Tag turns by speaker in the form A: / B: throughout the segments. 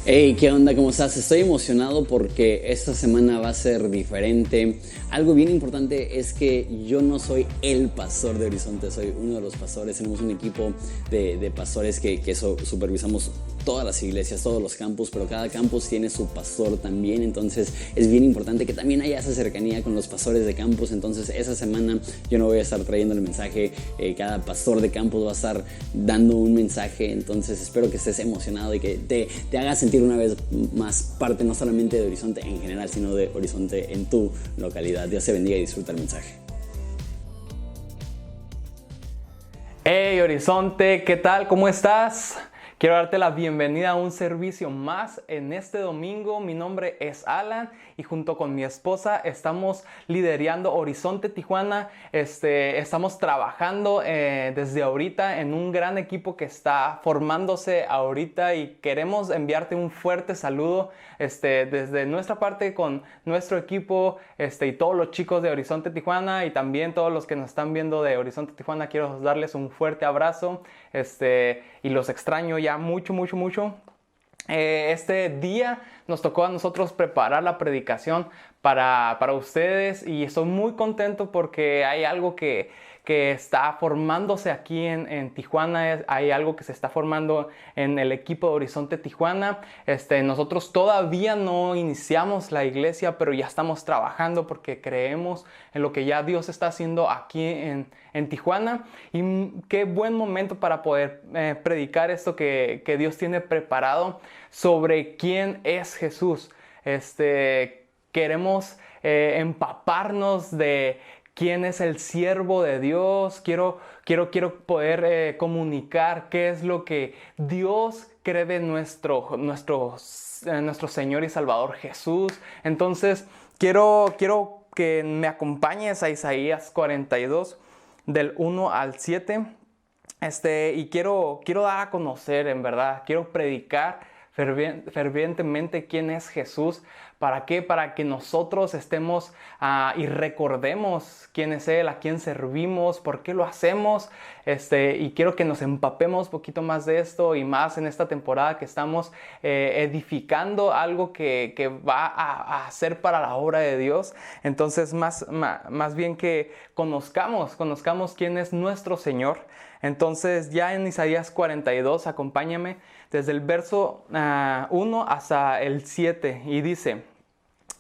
A: Hey, ¿qué onda? ¿Cómo estás? Estoy emocionado porque esta semana va a ser diferente. Algo bien importante es que yo no soy el pastor de Horizonte, soy uno de los pastores. Tenemos un equipo de pastores que supervisamos todas las iglesias, todos los campus, pero cada campus tiene su pastor también. Entonces es bien importante que también haya esa cercanía con los pastores de campus. Entonces esa semana yo no voy a estar trayendo el mensaje, cada pastor de campus va a estar dando un mensaje. Entonces espero que estés emocionado y que te haga sentir una vez más parte no solamente de Horizonte en general, sino de Horizonte en tu localidad. Dios te bendiga y disfruta el mensaje.
B: Hey Horizonte, ¿qué tal? ¿Cómo estás? Quiero darte la bienvenida a un servicio más en este domingo. Mi nombre es Alan y junto con mi esposa estamos liderando Horizonte Tijuana. Estamos trabajando desde ahorita en un gran equipo que está formándose ahorita y queremos enviarte un fuerte saludo desde nuestra parte con nuestro equipo y todos los chicos de Horizonte Tijuana y también todos los que nos están viendo de Horizonte Tijuana. Quiero darles un fuerte abrazo y los extraño ya mucho. Este día nos tocó a nosotros preparar la predicación para ustedes y estoy muy contento porque hay algo que está formándose aquí en Tijuana. Hay algo que se está formando en el equipo de Horizonte Tijuana. Nosotros todavía no iniciamos la iglesia, pero ya estamos trabajando porque creemos en lo que ya Dios está haciendo aquí en Tijuana. Y qué buen momento para poder predicar esto que Dios tiene preparado sobre quién es Jesús. Queremos empaparnos de quién es el siervo de Dios. Quiero poder comunicar qué es lo que Dios cree de nuestro Señor y Salvador Jesús. Entonces, quiero que me acompañes a Isaías 42, del 1 al 7. Y quiero dar a conocer, en verdad, quiero predicar fervientemente quién es Jesús. ¿Para qué? Para que nosotros estemos y recordemos quién es Él, a quién servimos, por qué lo hacemos. Y quiero que nos empapemos un poquito más de esto y más en esta temporada que estamos edificando algo que va a hacer para la obra de Dios. Entonces, más bien que conozcamos quién es nuestro Señor. Entonces, ya en Isaías 42, acompáñame desde el verso 1 hasta el 7 y dice: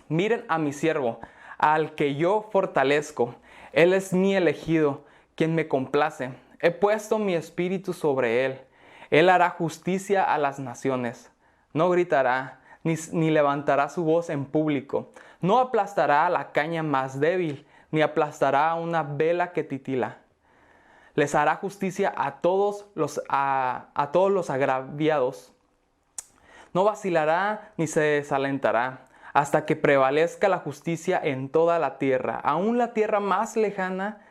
B: miren a mi siervo, al que yo fortalezco. Él es mi elegido, quien me complace. He puesto mi espíritu sobre él. Él hará justicia a las naciones. No gritará, ni levantará su voz en público. No aplastará la caña más débil, ni aplastará una vela que titila. Les hará justicia a todos los agraviados. No vacilará ni se desalentará, hasta que prevalezca la justicia en toda la tierra. Aún la tierra más lejana,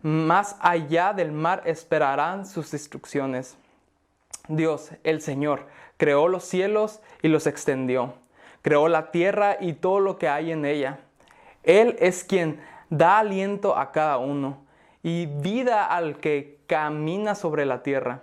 B: más allá del mar, esperarán sus instrucciones. Dios, el Señor, creó los cielos y los extendió. Creó la tierra y todo lo que hay en ella. Él es quien da aliento a cada uno y vida al que camina sobre la tierra.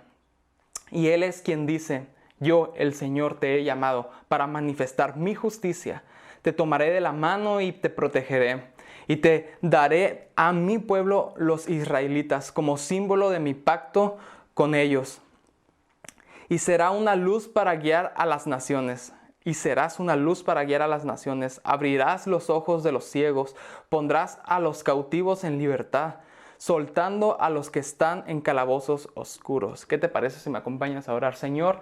B: Y Él es quien dice: yo, el Señor, te he llamado para manifestar mi justicia. Te tomaré de la mano y te protegeré. Y te daré a mi pueblo, los israelitas, como símbolo de mi pacto con ellos. Y será una luz para guiar a las naciones. Y serás una luz para guiar a las naciones. Abrirás los ojos de los ciegos. Pondrás a los cautivos en libertad, soltando a los que están en calabozos oscuros. ¿Qué te parece si me acompañas a orar? Señor,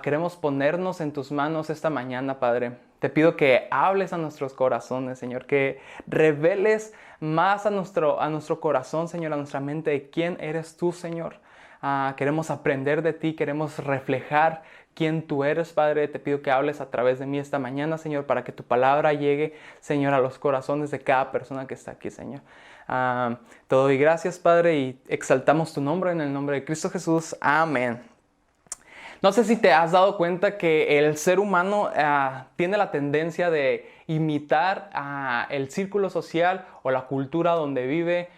B: queremos ponernos en tus manos esta mañana, Padre. Te pido que hables a nuestros corazones, Señor, que reveles más a nuestro corazón, Señor, a nuestra mente de quién eres tú, Señor. Queremos aprender de ti, queremos reflejar quién tú eres, Padre. Te pido que hables a través de mí esta mañana, Señor, para que tu palabra llegue, Señor, a los corazones de cada persona que está aquí, Señor. Te doy gracias, Padre, y exaltamos tu nombre en el nombre de Cristo Jesús. Amén. No sé si te has dado cuenta que el ser humano tiene la tendencia de imitar el círculo social o la cultura donde vive.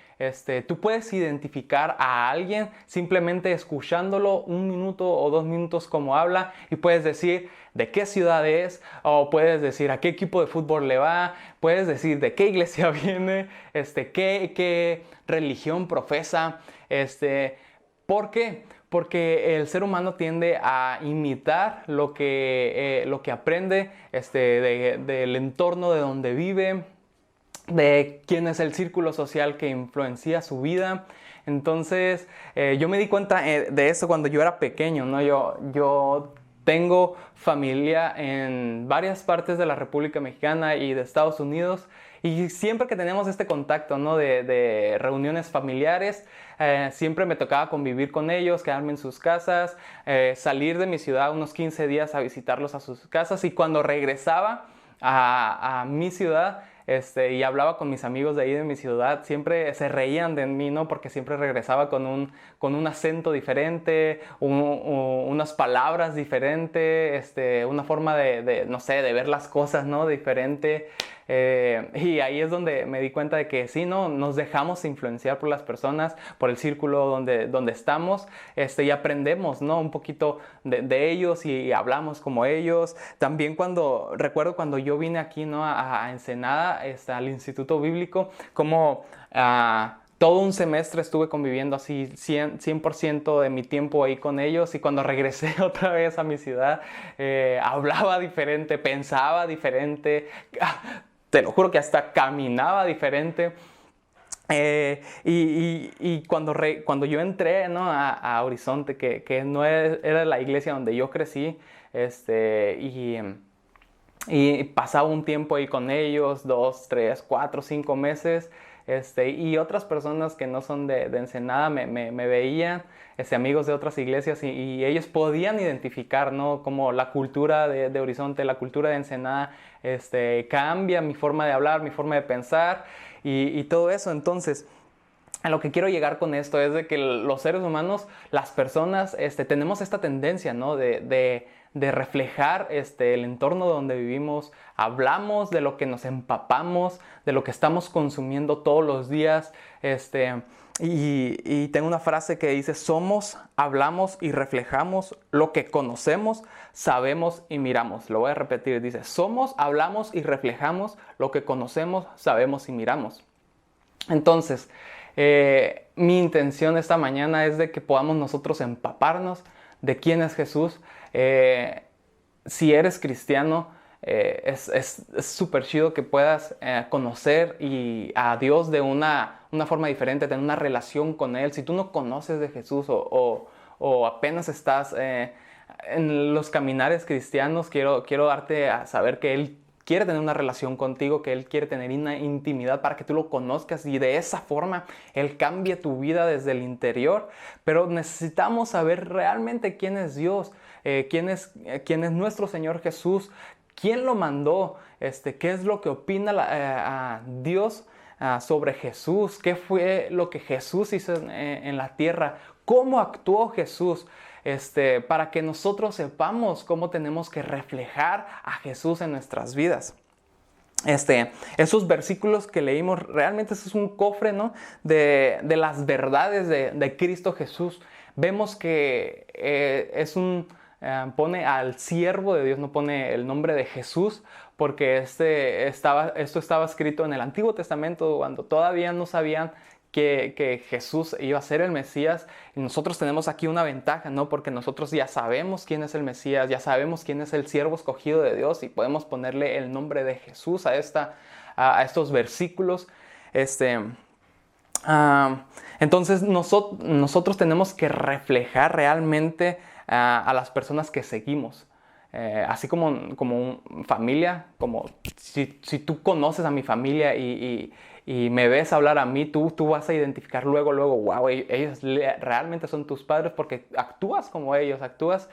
B: Tú puedes identificar a alguien simplemente escuchándolo 1 minuto o 2 minutos como habla, y puedes decir de qué ciudad es, o puedes decir a qué equipo de fútbol le va, puedes decir de qué iglesia viene, qué religión profesa. ¿Por qué? Porque el ser humano tiende a imitar lo que aprende del entorno de donde vive, de quién es el círculo social que influencia su vida. Entonces, yo me di cuenta de eso cuando yo era pequeño, ¿no? Yo tengo familia en varias partes de la República Mexicana y de Estados Unidos, y siempre que tenemos este contacto, ¿no? de reuniones familiares, siempre me tocaba convivir con ellos, quedarme en sus casas, salir de mi ciudad unos 15 días a visitarlos a sus casas, y cuando regresaba a mi ciudad, y hablaba con mis amigos de ahí de mi ciudad, siempre se reían de mí, ¿no? Porque siempre regresaba con un acento diferente, unas palabras diferentes, una forma no sé, de ver las cosas, ¿no? Diferente. Y ahí es donde me di cuenta de que sí, ¿no? Nos dejamos influenciar por las personas, por el círculo donde estamos, y aprendemos, ¿no? Un poquito de ellos, y hablamos como ellos. También recuerdo cuando yo vine aquí, ¿no? a Ensenada, al Instituto Bíblico, como todo un semestre estuve conviviendo así 100% de mi tiempo ahí con ellos, y cuando regresé otra vez a mi ciudad, hablaba diferente, pensaba diferente, te lo juro que hasta caminaba diferente. Y cuando yo entré, ¿no? a Horizonte, que no era la iglesia donde yo crecí, y pasaba un tiempo ahí con ellos, 2, 3, 4, 5 meses, y otras personas que no son de Ensenada me veían, amigos de otras iglesias, y ellos podían identificar, ¿no? Como la cultura de Horizonte, la cultura de Ensenada, cambia mi forma de hablar, mi forma de pensar, y todo eso. Entonces, a lo que quiero llegar con esto es de que los seres humanos, las personas, tenemos esta tendencia, ¿no? de reflejar el entorno donde vivimos. Hablamos de lo que nos empapamos, de lo que estamos consumiendo todos los días. Y tengo una frase que dice: somos, hablamos y reflejamos lo que conocemos, sabemos y miramos. Lo voy a repetir, dice: somos, hablamos y reflejamos lo que conocemos, sabemos y miramos. Entonces, mi intención esta mañana es de que podamos nosotros empaparnos de quién es Jesús. Si eres cristiano, es súper chido que puedas conocer a Dios de una forma diferente, tener una relación con Él. Si tú no conoces de Jesús o apenas estás en los caminares cristianos, quiero darte a saber que Él quiere tener una relación contigo, que Él quiere tener una intimidad para que tú lo conozcas, y de esa forma Él cambie tu vida desde el interior. Pero necesitamos saber realmente quién es Dios, quién es nuestro Señor Jesús, quién lo mandó, qué es lo que opina Dios sobre Jesús, qué fue lo que Jesús hizo en la tierra, cómo actuó Jesús. Para que nosotros sepamos cómo tenemos que reflejar a Jesús en nuestras vidas. Esos versículos que leímos, realmente eso es un cofre, ¿no? de las verdades de Cristo Jesús. Vemos que pone al siervo de Dios, no pone el nombre de Jesús, porque esto estaba escrito en el Antiguo Testamento, cuando todavía no sabían que Jesús iba a ser el Mesías. Y nosotros tenemos aquí una ventaja, ¿no? Porque nosotros ya sabemos quién es el Mesías, ya sabemos quién es el siervo escogido de Dios, y podemos ponerle el nombre de Jesús a estos versículos. Entonces nosotros tenemos que reflejar realmente a las personas que seguimos. Así como familia, como si tú conoces a mi familia y me ves hablar a mí, tú vas a identificar luego, wow, ellos realmente son tus padres, porque actúas como ellos, actúas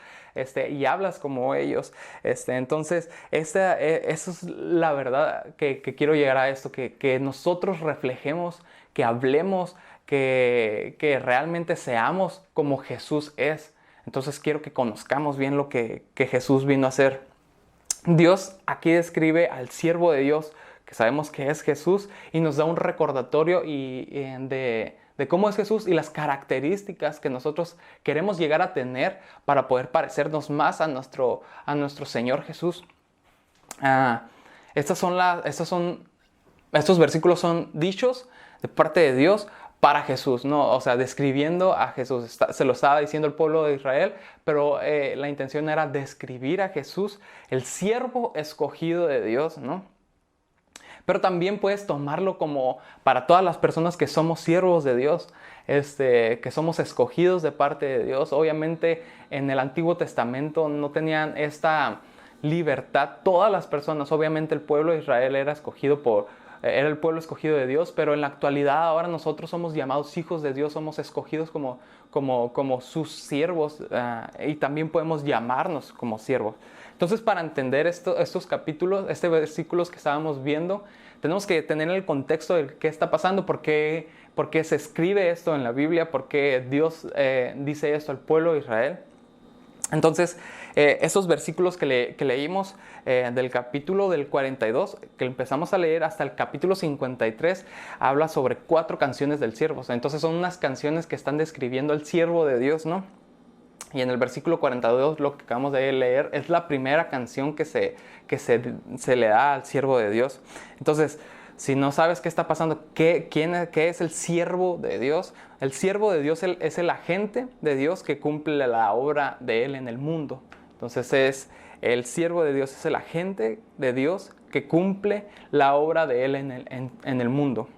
B: y hablas como ellos. Entonces, eso es la verdad que quiero llegar a esto, que nosotros reflejemos, que hablemos, que realmente seamos como Jesús es. Entonces quiero que conozcamos bien lo que Jesús vino a hacer. Dios aquí describe al siervo de Dios que sabemos que es Jesús, y nos da un recordatorio de cómo es Jesús y las características que nosotros queremos llegar a tener para poder parecernos más a nuestro Señor Jesús. Estos versículos son dichos de parte de Dios para Jesús, ¿no? O sea, describiendo a Jesús. Se lo estaba diciendo el pueblo de Israel, pero la intención era describir a Jesús, el siervo escogido de Dios, ¿no? Pero también puedes tomarlo como para todas las personas que somos siervos de Dios, que somos escogidos de parte de Dios. Obviamente en el Antiguo Testamento no tenían esta libertad todas las personas. Obviamente el pueblo de Israel era el pueblo escogido de Dios, pero en la actualidad ahora nosotros somos llamados hijos de Dios, somos escogidos como sus siervos, y también podemos llamarnos como siervos. Entonces, para entender estos capítulos, versículos que estábamos viendo, tenemos que tener el contexto de qué está pasando, por qué se escribe esto en la Biblia, por qué Dios dice esto al pueblo de Israel. Entonces, esos versículos que leímos del capítulo del 42, que empezamos a leer hasta el capítulo 53, habla sobre 4 canciones del siervo. Entonces son unas canciones que están describiendo al siervo de Dios, ¿no? Y en el versículo 42, lo que acabamos de leer, es la primera canción que se le da al siervo de Dios. Entonces, si no sabes qué está pasando, ¿qué es el siervo de Dios? El siervo de Dios es el agente de Dios que cumple la obra de Él en el mundo. Entonces, el siervo de Dios es el agente de Dios que cumple la obra de Él en el mundo.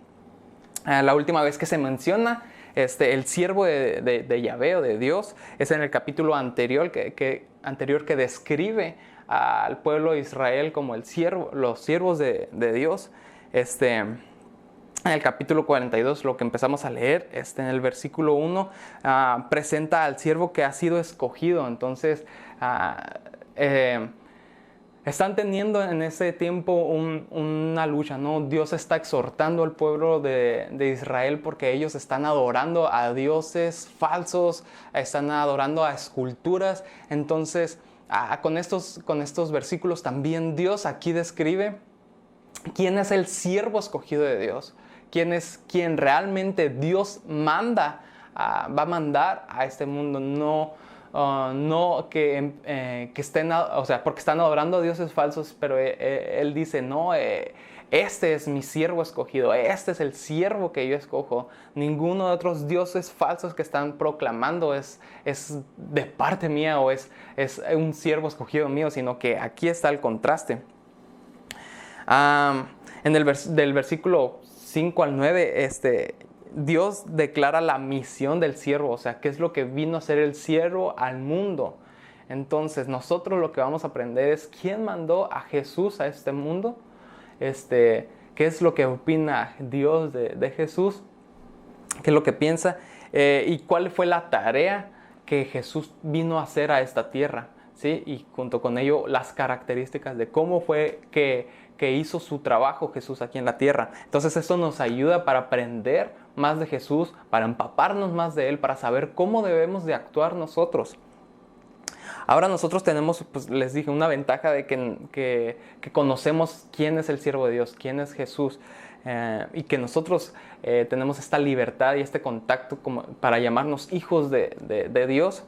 B: La última vez que se menciona el siervo de Yahvé o de Dios es en el capítulo anterior que describe al pueblo de Israel como los siervos de Dios. En el capítulo 42, lo que empezamos a leer, en el versículo 1, presenta al siervo que ha sido escogido. Entonces, están teniendo en ese tiempo una lucha, ¿no? Dios está exhortando al pueblo de Israel porque ellos están adorando a dioses falsos, están adorando a esculturas. Entonces, con estos versículos también Dios aquí describe quién es el siervo escogido de Dios, quién realmente Dios va a mandar a este mundo, no que estén, o sea, porque están adorando a dioses falsos, pero Él dice, no, este es mi siervo escogido, este es el siervo que yo escojo. Ninguno de otros dioses falsos que están proclamando es de parte mía o es un siervo escogido mío, sino que aquí está el contraste. Del versículo 5 al 9, Dios declara la misión del siervo, o sea, qué es lo que vino a hacer el siervo al mundo. Entonces, nosotros lo que vamos a aprender es quién mandó a Jesús a este mundo, qué es lo que opina Dios de Jesús, qué es lo que piensa, y cuál fue la tarea que Jesús vino a hacer a esta tierra, ¿sí? Y junto con ello, las características de cómo fue que hizo su trabajo Jesús aquí en la tierra. Entonces esto nos ayuda para aprender más de Jesús, para empaparnos más de Él, para saber cómo debemos de actuar nosotros. Ahora nosotros tenemos, pues les dije, una ventaja de que conocemos quién es el siervo de Dios, quién es Jesús, y que nosotros tenemos esta libertad y este contacto para llamarnos hijos de Dios.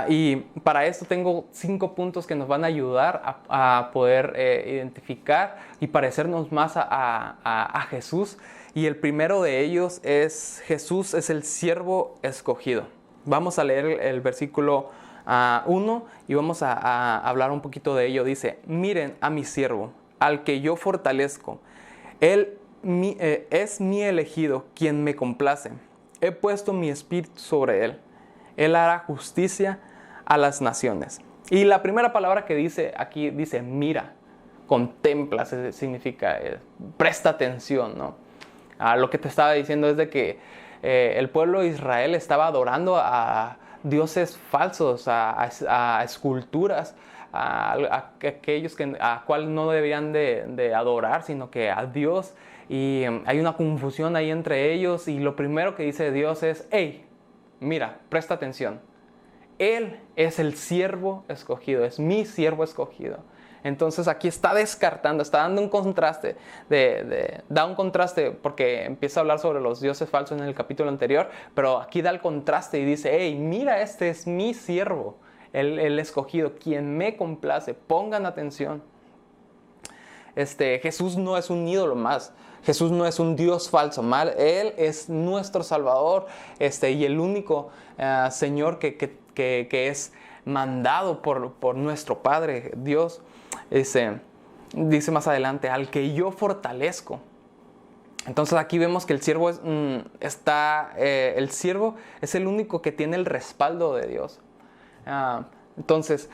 B: Y para esto tengo 5 puntos que nos van a ayudar a poder identificar y parecernos más a Jesús. Y el primero de ellos es: Jesús es el siervo escogido. Vamos a leer el versículo 1 y vamos a hablar un poquito de ello. Dice: miren a mi siervo, al que yo fortalezco. Él es mi elegido, quien me complace. He puesto mi espíritu sobre él. Él hará justicia a las naciones. Y la primera palabra que dice aquí, dice mira, contempla, significa presta atención, ¿no? Lo que te estaba diciendo es de que el pueblo de Israel estaba adorando a dioses falsos, a esculturas, a aquellos a cual no debían de adorar, sino que a Dios. Y hay una confusión ahí entre ellos, y lo primero que dice Dios es: hey, mira, presta atención. Él es el siervo escogido, es mi siervo escogido. Entonces aquí está descartando, está dando un contraste, da un contraste porque empieza a hablar sobre los dioses falsos en el capítulo anterior, pero aquí da el contraste y dice, hey, mira, este es mi siervo, el escogido, quien me complace, pongan atención. Jesús no es un ídolo más. Jesús no es un Dios falso, mal. Él es nuestro Salvador, y el único Señor que es mandado por nuestro Padre, Dios. Dice más adelante, al que yo fortalezco. Entonces aquí vemos que el siervo el siervo es el único que tiene el respaldo de Dios. Entonces,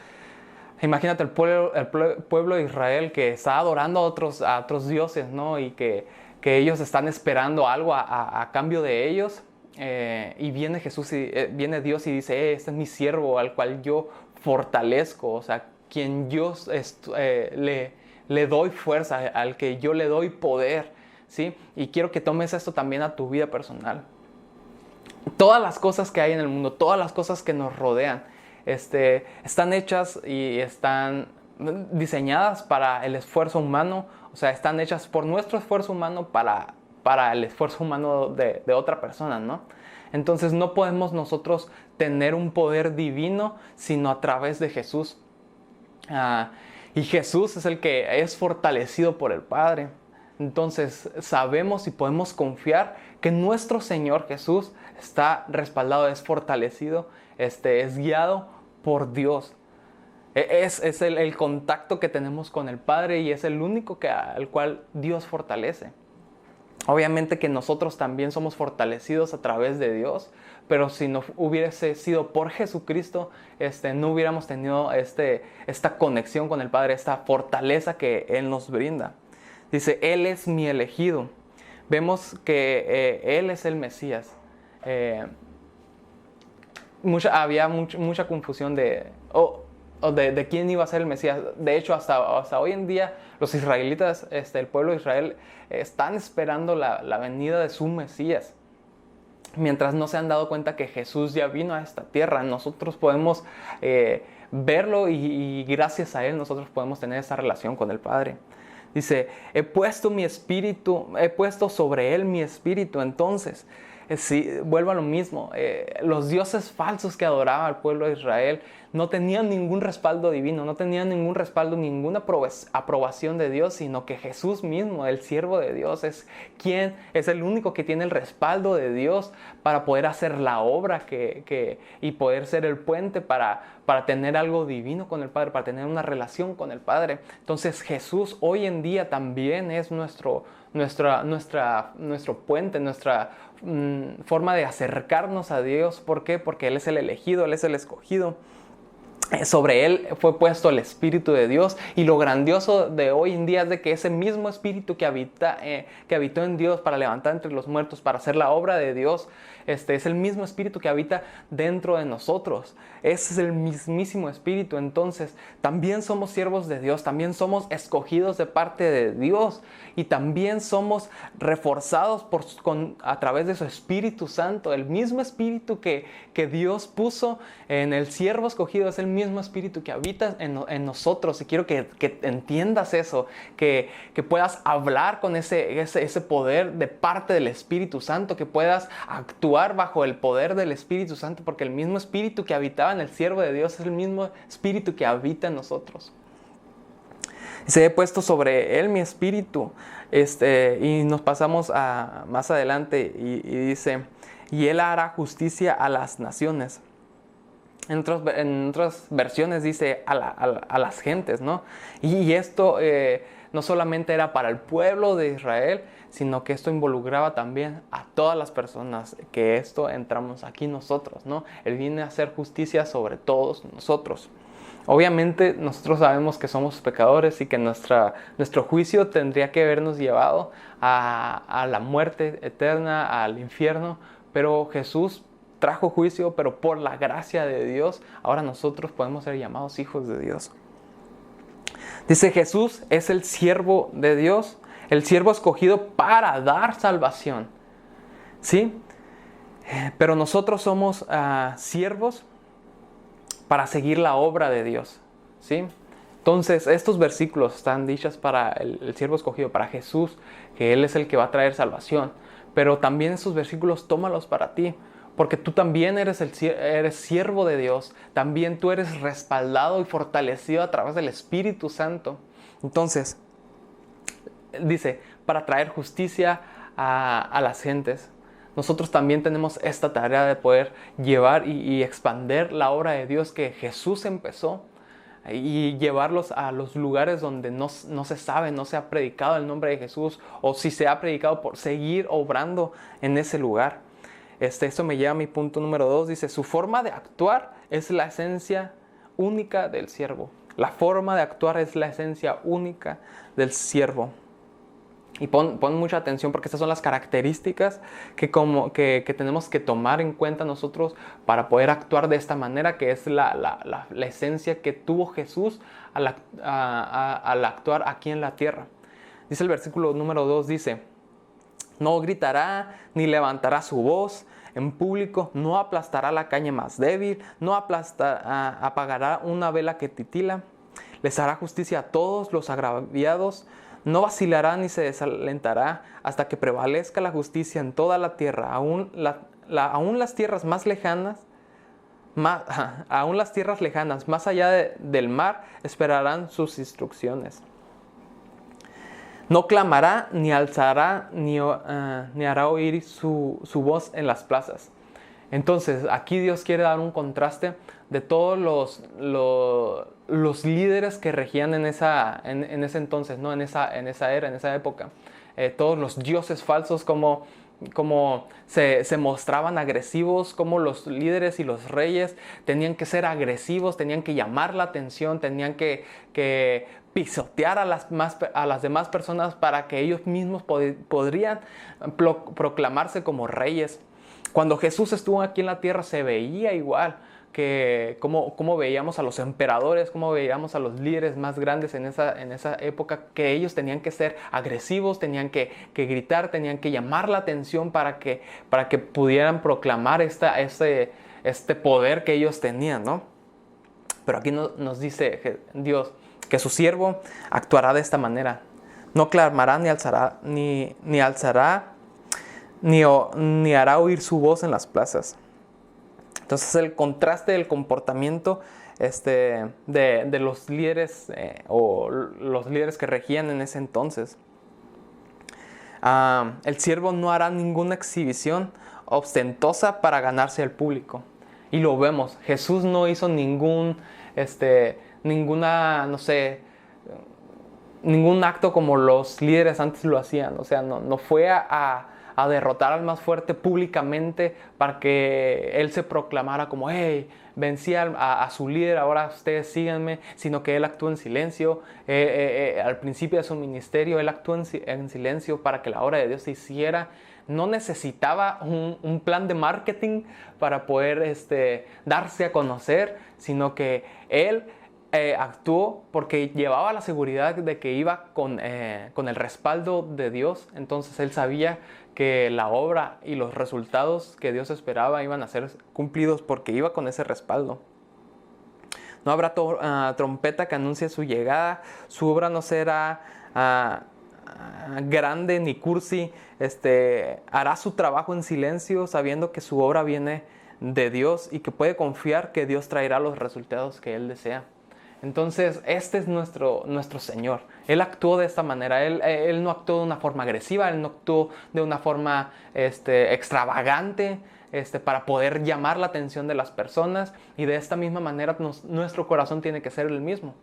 B: imagínate el pueblo de Israel que está adorando a otros dioses, ¿no? Y que ellos están esperando algo a cambio de ellos. Y viene Jesús, viene Dios y dice, este es mi siervo al cual yo fortalezco, o sea, quien yo le doy fuerza, al que yo le doy poder, ¿sí? Y quiero que tomes esto también a tu vida personal. Todas las cosas que hay en el mundo, todas las cosas que nos rodean, están hechas y están diseñadas para el esfuerzo humano, o sea, están hechas por nuestro esfuerzo humano para el esfuerzo humano de otra persona, ¿no? Entonces no podemos nosotros tener un poder divino sino a través de Jesús. Y Jesús es el que es fortalecido por el Padre. Entonces sabemos y podemos confiar que nuestro Señor Jesús está respaldado, es fortalecido, es guiado por Dios. Es el contacto que tenemos con el Padre y es el único al cual Dios fortalece. Obviamente que nosotros también somos fortalecidos a través de Dios, pero si no hubiese sido por Jesucristo, no hubiéramos tenido esta conexión con el Padre, esta fortaleza que Él nos brinda. Dice, Él es mi elegido. Vemos que Él es el Mesías. Había mucha confusión de quién iba a ser el Mesías. De hecho, hasta hoy en día, los israelitas, el pueblo de Israel, están esperando la venida de su Mesías. Mientras no se han dado cuenta que Jesús ya vino a esta tierra, nosotros podemos verlo y gracias a Él nosotros podemos tener esa relación con el Padre. Dice, he puesto sobre Él mi espíritu. Entonces, vuelvo a lo mismo. Los dioses falsos que adoraba el pueblo de Israel no tenían ningún respaldo divino, no tenían ningún respaldo, ninguna aprobación de Dios, sino que Jesús mismo, el siervo de Dios, es el único que tiene el respaldo de Dios para poder hacer la obra y poder ser el puente para tener algo divino con el Padre, para tener una relación con el Padre. Entonces Jesús hoy en día también es nuestro puente, nuestra forma de acercarnos a Dios. ¿Por qué? Porque Él es el elegido, Él es el escogido. Sobre Él fue puesto el Espíritu de Dios, y lo grandioso de hoy en día es de que ese mismo Espíritu que habitó en Dios para levantar entre los muertos, para hacer la obra de Dios, es el mismo Espíritu que habita dentro de nosotros. Ese es el mismísimo Espíritu. Entonces también somos siervos de Dios, también somos escogidos de parte de Dios, y también somos reforzados a través de su Espíritu Santo. El mismo Espíritu que Dios puso en el siervo escogido es el mismo Espíritu que habita en nosotros. Y quiero que entiendas eso, que puedas hablar con ese poder de parte del Espíritu Santo, que puedas actuar bajo el poder del Espíritu Santo, porque el mismo Espíritu que habitaba en el siervo de Dios es el mismo Espíritu que habita en nosotros. Se he puesto sobre Él mi espíritu. Y nos pasamos más adelante y dice, y Él hará justicia a las naciones. En otras versiones dice a las gentes, ¿no? Y esto no solamente era para el pueblo de Israel, sino que esto involucraba también a todas las personas, que esto entramos aquí nosotros, ¿no? Él viene a hacer justicia sobre todos nosotros. Obviamente nosotros sabemos que somos pecadores y que nuestro juicio tendría que habernos llevado a la muerte eterna, al infierno, pero Jesús trajo juicio, pero por la gracia de Dios, ahora nosotros podemos ser llamados hijos de Dios. Dice, Jesús es el siervo de Dios, el siervo escogido para dar salvación, ¿sí? Pero nosotros somos siervos para seguir la obra de Dios, ¿sí? Entonces, estos versículos están dichos para el siervo escogido, para Jesús, que Él es el que va a traer salvación. Pero también estos versículos tómalos para ti, porque tú también eres siervo de Dios. También tú eres respaldado y fortalecido a través del Espíritu Santo. Entonces, dice, para traer justicia a las gentes. Nosotros también tenemos esta tarea de poder llevar y expandir la obra de Dios que Jesús empezó, y llevarlos a los lugares donde no se sabe, no se ha predicado el nombre de Jesús, o si se ha predicado, por seguir obrando en ese lugar. Esto me lleva a mi punto número 2. Dice, su forma de actuar es la esencia única del siervo. La forma de actuar es la esencia única del siervo. Y pon mucha atención, porque estas son las características que tenemos que tomar en cuenta nosotros para poder actuar de esta manera, que es la esencia que tuvo Jesús al actuar aquí en la tierra. Dice el versículo número 2, dice, no gritará ni levantará su voz en público, no aplastará la caña más débil, no apagará una vela que titila, les hará justicia a todos los agraviados, no vacilará ni se desalentará hasta que prevalezca la justicia en toda la tierra. Aún las tierras más lejanas, aún las tierras lejanas, más allá del mar, esperarán sus instrucciones. No clamará, ni alzará, ni hará oír su voz en las plazas. Entonces, aquí Dios quiere dar un contraste de todos los líderes que regían en ese entonces, ¿no? en esa era, en esa época. Todos los dioses falsos, como se mostraban agresivos, como los líderes y los reyes tenían que ser agresivos, tenían que llamar la atención, tenían que pisotear a las demás personas para que ellos mismos podrían proclamarse como reyes. Cuando Jesús estuvo aquí en la tierra se veía igual, que como veíamos a los emperadores, como veíamos a los líderes más grandes en esa época, que ellos tenían que ser agresivos, tenían que gritar, tenían que llamar la atención para que pudieran proclamar este poder que ellos tenían, ¿no? Pero aquí nos dice Dios que su siervo actuará de esta manera. No clamará ni alzará, ni hará oír su voz en las plazas. Entonces el contraste del comportamiento de los líderes o los líderes que regían en ese entonces. El siervo no hará ninguna exhibición ostentosa para ganarse al público. Y lo vemos, Jesús no hizo ningún acto como los líderes antes lo hacían. O sea, no fue a derrotar al más fuerte públicamente para que él se proclamara como, hey, vencí a su líder, ahora ustedes síganme, sino que él actuó en silencio. Al principio de su ministerio él actuó en silencio para que la obra de Dios se hiciera. No necesitaba un plan de marketing para poder darse a conocer, sino que él actuó porque llevaba la seguridad de que iba con el respaldo de Dios. Entonces él sabía que la obra y los resultados que Dios esperaba iban a ser cumplidos porque iba con ese respaldo. No habrá trompeta que anuncie su llegada. Su obra no será grande ni cursi. Hará su trabajo en silencio, sabiendo que su obra viene de Dios y que puede confiar que Dios traerá los resultados que Él desea. Entonces, este es nuestro Señor. Él actuó de esta manera. Él no actuó de una forma agresiva. Él no actuó de una forma extravagante para poder llamar la atención de las personas. Y de esta misma manera nuestro corazón tiene que ser el mismo.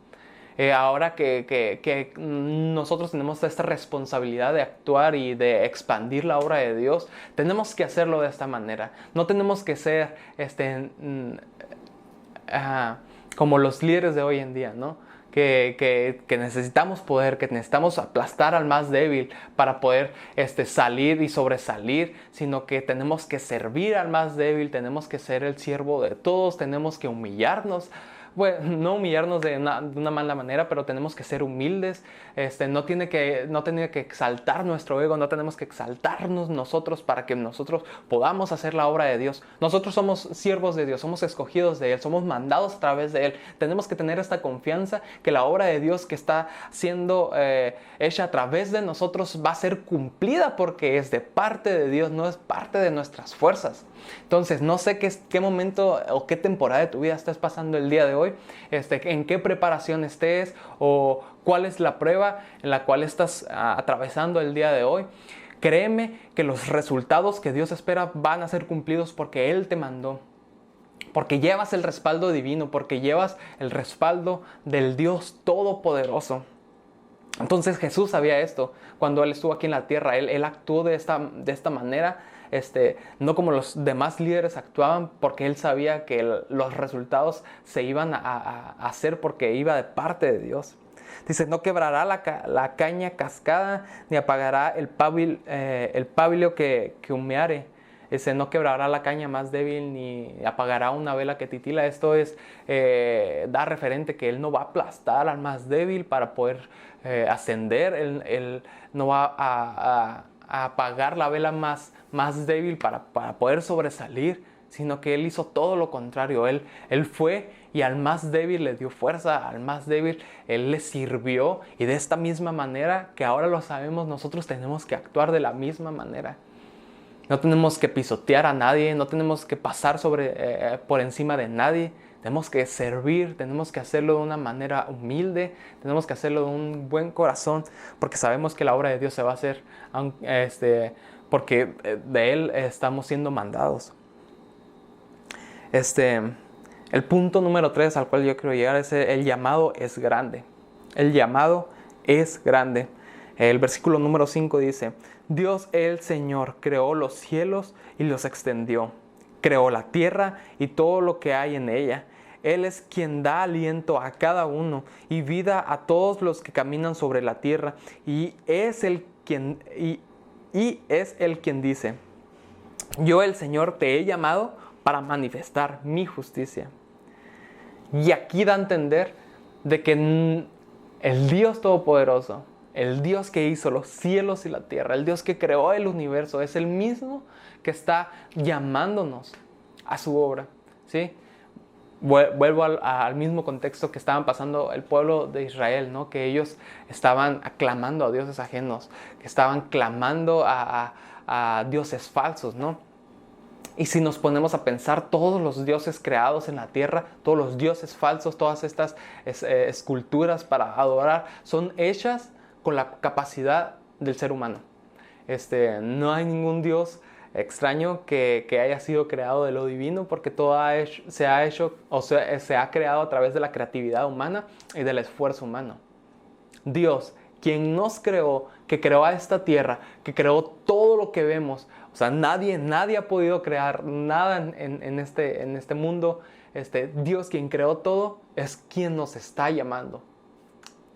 B: Ahora que nosotros tenemos esta responsabilidad de actuar y de expandir la obra de Dios, tenemos que hacerlo de esta manera. No tenemos que ser como los líderes de hoy en día, ¿no? Que necesitamos poder, que necesitamos aplastar al más débil para poder salir y sobresalir, sino que tenemos que servir al más débil, tenemos que ser el siervo de todos, tenemos que humillarnos pues, no humillarnos de una mala manera, pero tenemos que ser humildes. No tiene que exaltar nuestro ego, no tenemos que exaltarnos nosotros para que nosotros podamos hacer la obra de Dios. Nosotros somos siervos de Dios, somos escogidos de Él, somos mandados a través de Él. Tenemos que tener esta confianza que la obra de Dios que está siendo hecha a través de nosotros va a ser cumplida porque es de parte de Dios, no es parte de nuestras fuerzas. Entonces, no sé qué momento o qué temporada de tu vida estás pasando el día de hoy, en qué preparación estés o cuál es la prueba en la cual estás atravesando el día de hoy. Créeme que los resultados que Dios espera van a ser cumplidos porque Él te mandó. Porque llevas el respaldo divino, porque llevas el respaldo del Dios Todopoderoso. Entonces Jesús sabía esto cuando Él estuvo aquí en la tierra. Él actuó de esta manera, no como los demás líderes actuaban, porque Él sabía que los resultados se iban a hacer porque iba de parte de Dios. Dice, no quebrará la caña cascada, ni apagará el pábilo que humeare. Dice, no quebrará la caña más débil, ni apagará una vela que titila. Esto da referente que Él no va a aplastar al más débil para poder ascender. Él no va a apagar la vela más débil para poder sobresalir, sino que Él hizo todo lo contrario. Él fue y al más débil le dio fuerza, al más débil Él le sirvió, y de esta misma manera que ahora lo sabemos, nosotros tenemos que actuar de la misma manera. No tenemos que pisotear a nadie, no tenemos que pasar por encima de nadie. Tenemos que servir, tenemos que hacerlo de una manera humilde, tenemos que hacerlo de un buen corazón, porque sabemos que la obra de Dios se va a hacer, porque de Él estamos siendo mandados. El punto número 3 al cual yo quiero llegar es el llamado es grande. El llamado es grande. El versículo número 5 dice, Dios el Señor creó los cielos y los extendió. Creó la tierra y todo lo que hay en ella. Él es quien da aliento a cada uno y vida a todos los que caminan sobre la tierra. Y es el quien dice, yo el Señor te he llamado para manifestar mi justicia. Y aquí da a entender de que el Dios Todopoderoso, el Dios que hizo los cielos y la tierra, el Dios que creó el universo, es el mismo que está llamándonos a su obra, ¿sí? Vuelvo al mismo contexto que estaban pasando el pueblo de Israel, ¿no? Que ellos estaban aclamando a dioses ajenos, que estaban clamando a dioses falsos, ¿no? Y si nos ponemos a pensar, todos los dioses creados en la tierra, todos los dioses falsos, todas estas esculturas para adorar, son hechas con la capacidad del ser humano. No hay ningún dios extraño que haya sido creado de lo divino, porque todo se ha creado a través de la creatividad humana y del esfuerzo humano. Dios, quien nos creó, que creó a esta tierra, que creó todo lo que vemos, o sea, nadie ha podido crear nada en este mundo. Dios, quien creó todo, es quien nos está llamando.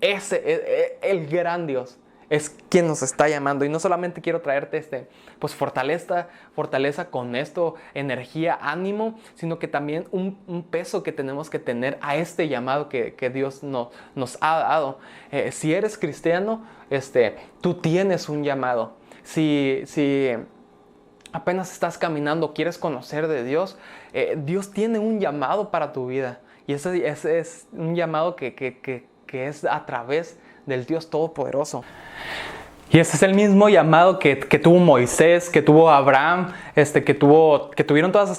B: El gran Dios es quien nos está llamando. Y no solamente quiero traerte pues fortaleza con esto, energía, ánimo, sino que también un peso que tenemos que tener a este llamado que Dios nos ha dado. Si eres cristiano, tú tienes un llamado. Si apenas estás caminando, quieres conocer de Dios, Dios tiene un llamado para tu vida. Y ese es un llamado que es a través del Dios Todopoderoso. Y ese es el mismo llamado que tuvo Moisés, que tuvo Abraham, que tuvieron todas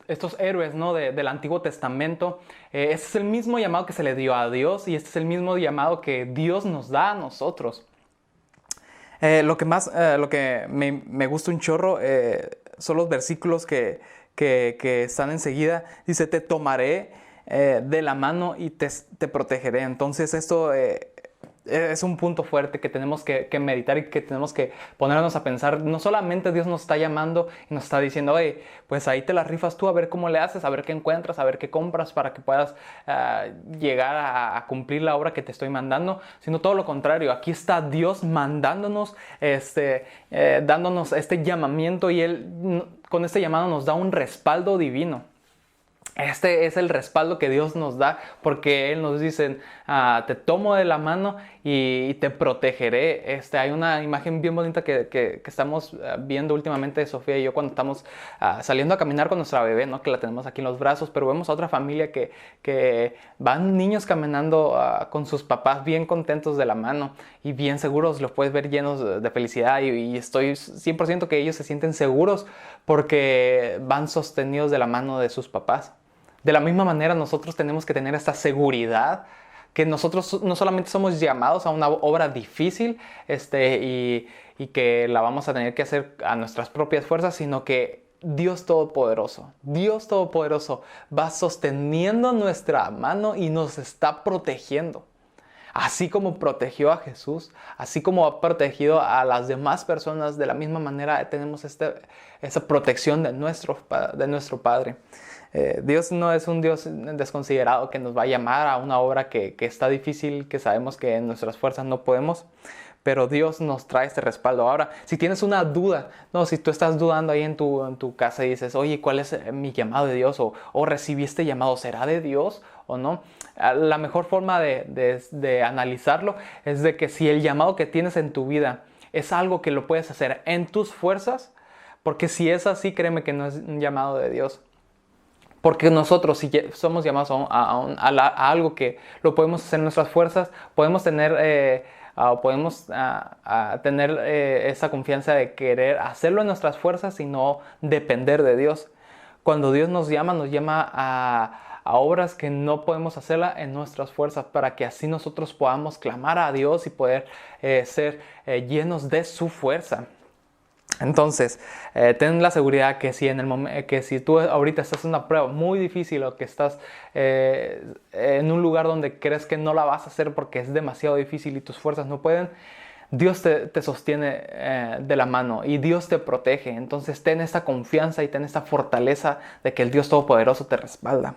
B: estos héroes, ¿no? del Antiguo Testamento. Ese es el mismo llamado que se le dio a Dios, y este es el mismo llamado que Dios nos da a nosotros. Lo que me gusta un chorro son los versículos que están enseguida. Dice, te tomaré de la mano y te protegeré. Entonces esto es un punto fuerte que tenemos que meditar y que tenemos que ponernos a pensar. No solamente Dios nos está llamando y nos está diciendo, oye, pues ahí te la rifas tú, a ver cómo le haces, a ver qué encuentras, a ver qué compras para que puedas llegar a cumplir la obra que te estoy mandando, sino todo lo contrario. Aquí está Dios mandándonos, dándonos este llamamiento, y Él con este llamado nos da un respaldo divino. Este es el respaldo que Dios nos da, porque Él nos dice, te tomo de la mano y te protegeré. Hay una imagen bien bonita que estamos viendo últimamente de Sofía y yo cuando estamos saliendo a caminar con nuestra bebé, ¿no? Que la tenemos aquí en los brazos, pero vemos a otra familia que van niños caminando con sus papás bien contentos de la mano y bien seguros, los puedes ver llenos de felicidad y estoy 100% que ellos se sienten seguros porque van sostenidos de la mano de sus papás. De la misma manera, nosotros tenemos que tener esta seguridad que nosotros no solamente somos llamados a una obra difícil y que la vamos a tener que hacer a nuestras propias fuerzas, sino que Dios Todopoderoso va sosteniendo nuestra mano y nos está protegiendo. Así como protegió a Jesús, así como ha protegido a las demás personas, de la misma manera tenemos esa protección de nuestro Padre. Dios no es un Dios desconsiderado que nos va a llamar a una obra que está difícil, que sabemos que en nuestras fuerzas no podemos, pero Dios nos trae este respaldo. Ahora, si tienes una duda, si tú estás dudando ahí en tu casa y dices, oye, ¿cuál es mi llamado de Dios? O recibí este llamado, ¿será de Dios o no? La mejor forma de analizarlo es de que si el llamado que tienes en tu vida es algo que lo puedes hacer en tus fuerzas, porque si es así, créeme que no es un llamado de Dios. Porque nosotros, si somos llamados a algo que lo podemos hacer en nuestras fuerzas, podemos tener, tener esa confianza de querer hacerlo en nuestras fuerzas y no depender de Dios. Cuando Dios nos llama a obras que no podemos hacerla en nuestras fuerzas, para que así nosotros podamos clamar a Dios y poder ser llenos de su fuerza. Entonces, ten la seguridad que si tú ahorita estás en una prueba muy difícil o que estás en un lugar donde crees que no la vas a hacer porque es demasiado difícil y tus fuerzas no pueden, Dios te sostiene de la mano y Dios te protege. Entonces, ten esta confianza y ten esta fortaleza de que el Dios Todopoderoso te respalda.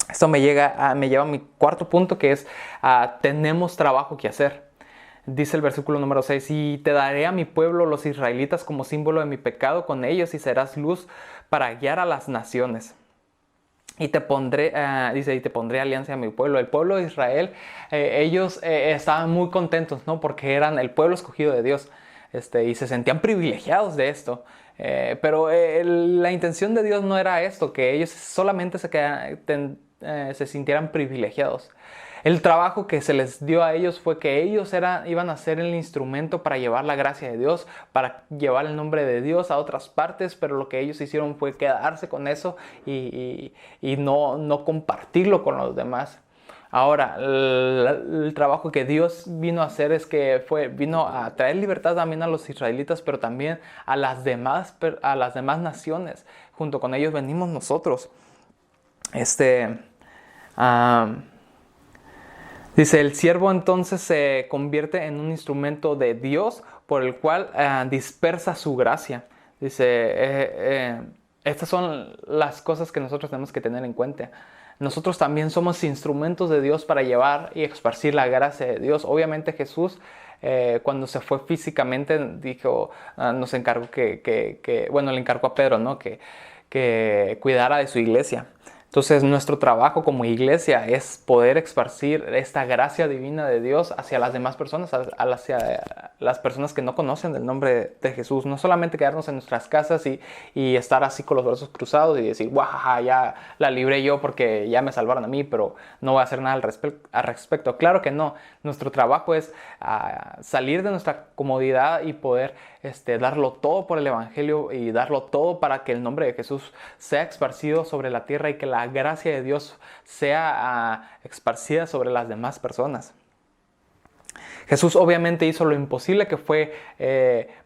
B: Esto me lleva a mi cuarto punto, que es tenemos trabajo que hacer. Dice el versículo número 6, y te daré a mi pueblo, los israelitas, como símbolo de mi pecado con ellos, y serás luz para guiar a las naciones. Y te pondré, y te pondré alianza a mi pueblo. El pueblo de Israel, ellos estaban muy contentos, ¿no? Porque eran el pueblo escogido de Dios, y se sentían privilegiados de esto. Pero la intención de Dios no era esto, que ellos solamente se sintieran privilegiados. El trabajo que se les dio a ellos fue que ellos iban a ser el instrumento para llevar la gracia de Dios, para llevar el nombre de Dios a otras partes, pero lo que ellos hicieron fue quedarse con eso y no compartirlo con los demás. Ahora, el trabajo que Dios vino a hacer es que vino a traer libertad también a los israelitas, pero también a las demás naciones. Junto con ellos venimos nosotros. Dice, el siervo entonces se convierte en un instrumento de Dios por el cual dispersa su gracia. Dice, estas son las cosas que nosotros tenemos que tener en cuenta. Nosotros también somos instrumentos de Dios para llevar y esparcir la gracia de Dios. Obviamente Jesús, cuando se fue físicamente, nos encargó le encargó a Pedro, ¿no? que cuidara de su iglesia. Entonces, nuestro trabajo como iglesia es poder esparcir esta gracia divina de Dios hacia las demás personas, hacia las personas que no conocen el nombre de Jesús. No solamente quedarnos en nuestras casas y estar así con los brazos cruzados y decir, guau, ya la libré yo porque ya me salvaron a mí, pero no voy a hacer nada al respecto. Claro que no. Nuestro trabajo es salir de nuestra comodidad y poder darlo todo por el Evangelio y darlo todo para que el nombre de Jesús sea esparcido sobre la tierra y que la gracia de Dios sea esparcida sobre las demás personas. Jesús obviamente hizo lo imposible, que fue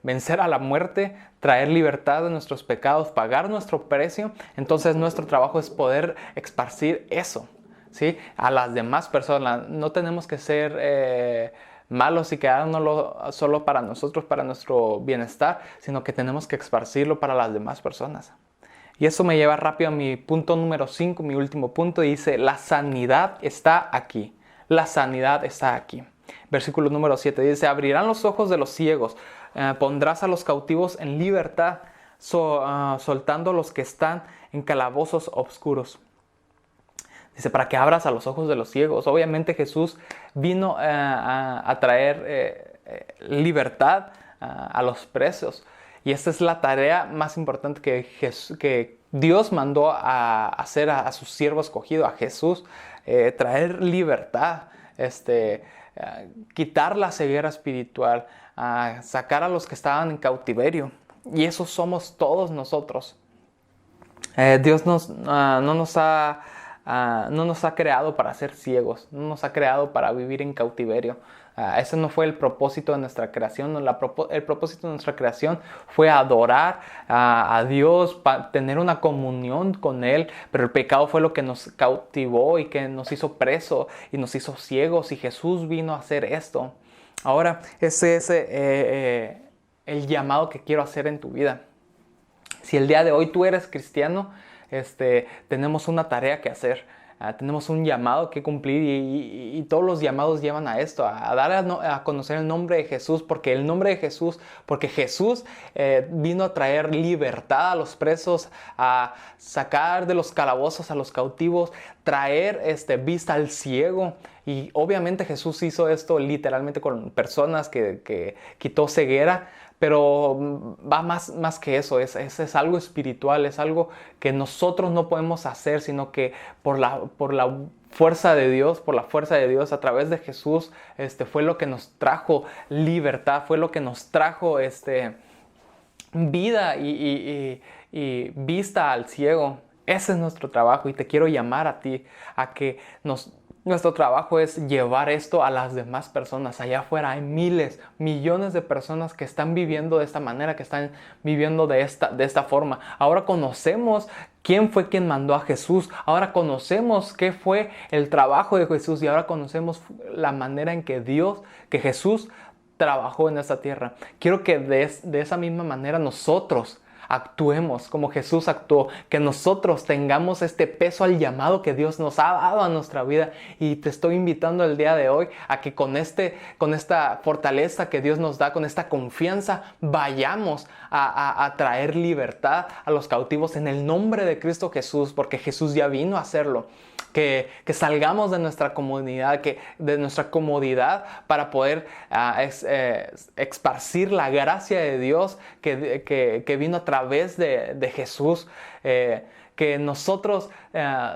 B: vencer a la muerte, traer libertad de nuestros pecados, pagar nuestro precio. Entonces nuestro trabajo es poder esparcir eso, ¿sí? A las demás personas. No tenemos que ser malos y quedárnoslo solo para nosotros, para nuestro bienestar, sino que tenemos que esparcirlo para las demás personas. Y eso me lleva rápido a mi punto número 5, mi último punto, y dice, la sanidad está aquí. La sanidad está aquí. Versículo número 7 dice, abrirán los ojos de los ciegos, pondrás a los cautivos en libertad, soltando a los que están en calabozos oscuros. Dice, para que abras a los ojos de los ciegos. Obviamente Jesús vino a traer libertad a los presos. Y esta es la tarea más importante que Dios mandó a hacer a su siervo escogido, a Jesús. Traer libertad, quitar la ceguera espiritual, sacar a los que estaban en cautiverio. Y eso somos todos nosotros. Dios no nos ha creado para ser ciegos, no nos ha creado para vivir en cautiverio. Ese no fue el propósito de nuestra creación. El propósito de nuestra creación fue adorar a Dios, tener una comunión con Él, pero el pecado fue lo que nos cautivó y que nos hizo presos y nos hizo ciegos, y Jesús vino a hacer esto. Ahora, ese es el llamado que quiero hacer en tu vida. Si el día de hoy tú eres cristiano, tenemos una tarea que hacer. Tenemos un llamado que cumplir, y todos los llamados llevan a esto, a dar a conocer el nombre de Jesús, porque Jesús vino a traer libertad a los presos, a sacar de los calabozos a los cautivos, traer vista al ciego. Y obviamente Jesús hizo esto literalmente con personas que quitó ceguera. Pero va más que eso, es algo espiritual, es algo que nosotros no podemos hacer, sino que por la fuerza de Dios, a través de Jesús, fue lo que nos trajo libertad, fue lo que nos trajo vida y vista al ciego. Ese es nuestro trabajo, y te quiero llamar a ti a que nuestro trabajo es llevar esto a las demás personas. Allá afuera hay miles, millones de personas que están viviendo de esta manera, que están viviendo de esta forma. Ahora conocemos quién fue quien mandó a Jesús. Ahora conocemos qué fue el trabajo de Jesús, y ahora conocemos la manera en que Jesús trabajó en esta tierra. Quiero que de esa misma manera nosotros actuemos como Jesús actuó, que nosotros tengamos este peso al llamado que Dios nos ha dado a nuestra vida. Y te estoy invitando el día de hoy a que con esta fortaleza que Dios nos da, con esta confianza, vayamos a traer libertad a los cautivos en el nombre de Cristo Jesús, porque Jesús ya vino a hacerlo. Que salgamos de nuestra comodidad, para poder esparcir la gracia de Dios que vino a través de Jesús. Que nosotros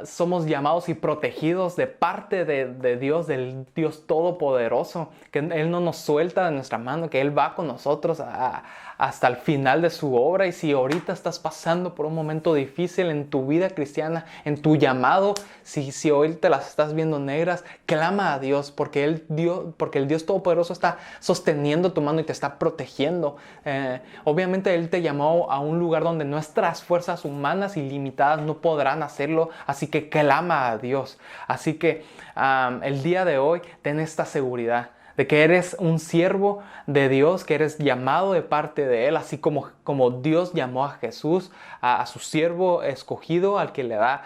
B: somos llamados y protegidos de parte de Dios, del Dios Todopoderoso, que Él no nos suelta de nuestra mano, que Él va con nosotros hasta el final de su obra. Y si ahorita estás pasando por un momento difícil en tu vida cristiana, en tu llamado, si hoy te las estás viendo negras, clama a Dios, porque el Dios Todopoderoso está sosteniendo tu mano y te está protegiendo. Obviamente Él te llamó a un lugar donde nuestras fuerzas humanas ilimitadas no podrán hacerlo, así que clama a Dios. Así que el día de hoy ten esta seguridad de que eres un siervo de Dios, que eres llamado de parte de Él, así como Dios llamó a Jesús, a su siervo escogido, al que le da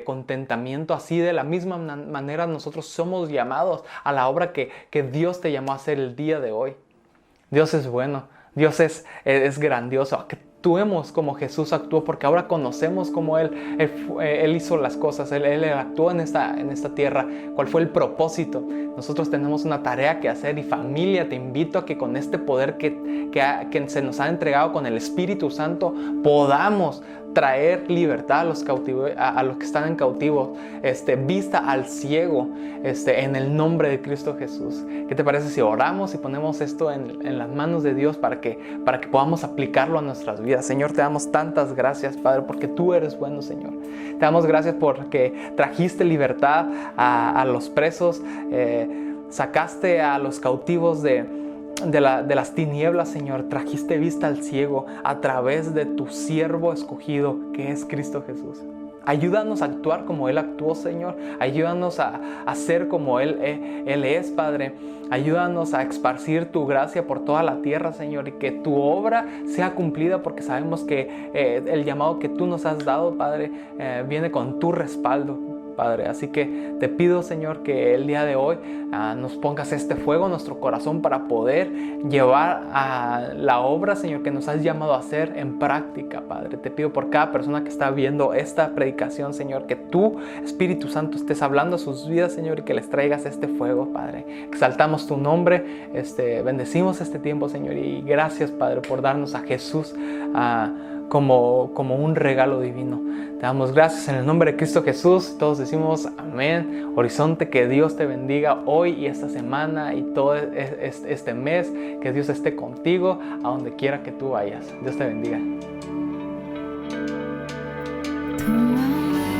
B: contentamiento. Así de la misma manera nosotros somos llamados a la obra que Dios te llamó a hacer el día de hoy. Dios es bueno, Dios es grandioso. Actuemos como Jesús actuó, porque ahora conocemos cómo Él hizo las cosas. Él actuó en esta tierra. ¿Cuál fue el propósito? Nosotros tenemos una tarea que hacer, y familia, te invito a que con este poder que se nos ha entregado con el Espíritu Santo podamos traer libertad a los que están en cautivos, vista al ciego, en el nombre de Cristo Jesús. ¿Qué te parece si oramos y ponemos esto en las manos de Dios para que podamos aplicarlo a nuestras vidas? Señor, te damos tantas gracias, Padre, porque tú eres bueno, Señor. Te damos gracias porque trajiste libertad a los presos, sacaste a los cautivos de las tinieblas, Señor. Trajiste vista al ciego a través de tu siervo escogido, que es Cristo Jesús. Ayúdanos a actuar como Él actuó, Señor. Ayúdanos a ser como Él es, Padre. Ayúdanos a esparcir tu gracia por toda la tierra, Señor, y que tu obra sea cumplida, porque sabemos que el llamado que tú nos has dado, Padre, viene con tu respaldo. Padre. Así que te pido, Señor, que el día de hoy nos pongas este fuego en nuestro corazón para poder llevar a la obra, Señor, que nos has llamado a hacer en práctica, Padre. Te pido por cada persona que está viendo esta predicación, Señor, que tú, Espíritu Santo, estés hablando a sus vidas, Señor, y que les traigas este fuego, Padre. Exaltamos tu nombre, bendecimos este tiempo, Señor, y gracias, Padre, por darnos a Jesús como un regalo divino. Te damos gracias en el nombre de Cristo Jesús. Todos decimos amén. Horizonte, que Dios te bendiga hoy y esta semana y todo este mes. Que Dios esté contigo a donde quiera que tú vayas. Dios te bendiga.
C: Tómame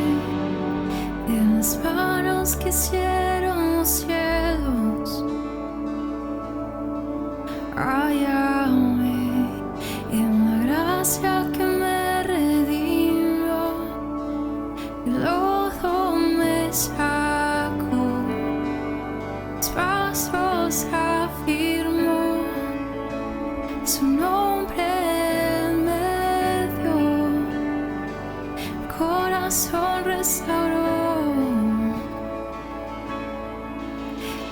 C: en las manos que hicieron los cielos. Hállame en la gracia que me redimió. Y luego me sacó, mis pasos afirmó. Su nombre me dio, corazón restauró.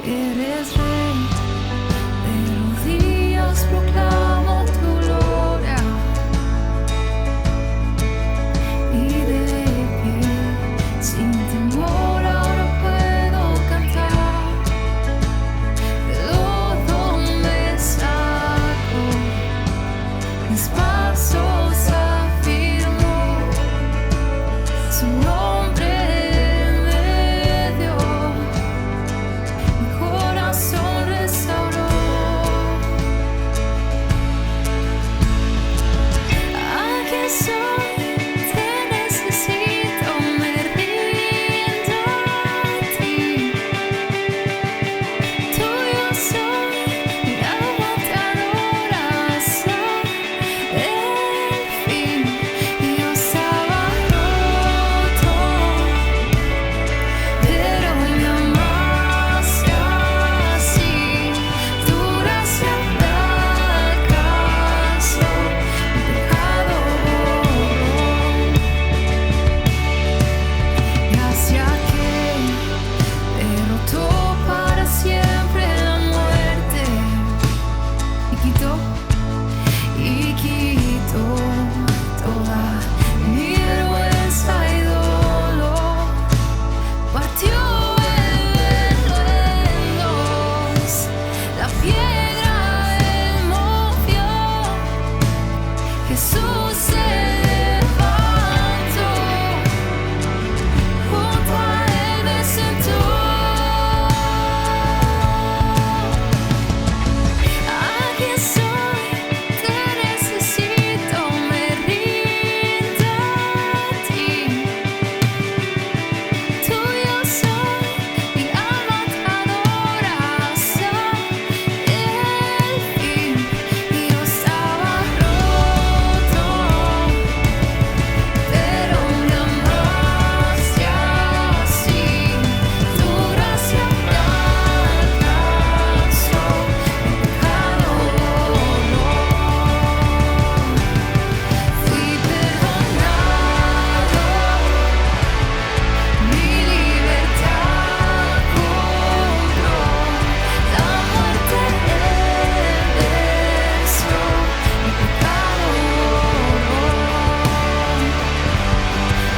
C: Eres rey, de rodillas proclamo tu gloria, y de pie, sin temor ahora puedo cantar. De lodo me saco, mis pasos afirmó. Su nombre me dio, mi corazón restauró. Aquí soy, te necesito, me rindo a ti. Tuyo soy, mi alma te adora hasta el fin. Yo estaba roto, pero me amaste así. Tu gracia me alcanzó, mi pecado borró. Gracia que derrotó para siempre la muerte y quitó toda mi vergüenza y dolor. Partió el velo en dos, la piedra él movió. Jesús se levantó, junto a él me sentó. Aquí estoy, te necesito, me rindo a ti. Tuyo soy, mi alma te adora hasta el fin. Yo estaba roto, pero me amaste así. Tu gracia me alcanzó, mi pecado borró. Fui perdonado, mi libertad compró. La muerte venció, mi pecado borró.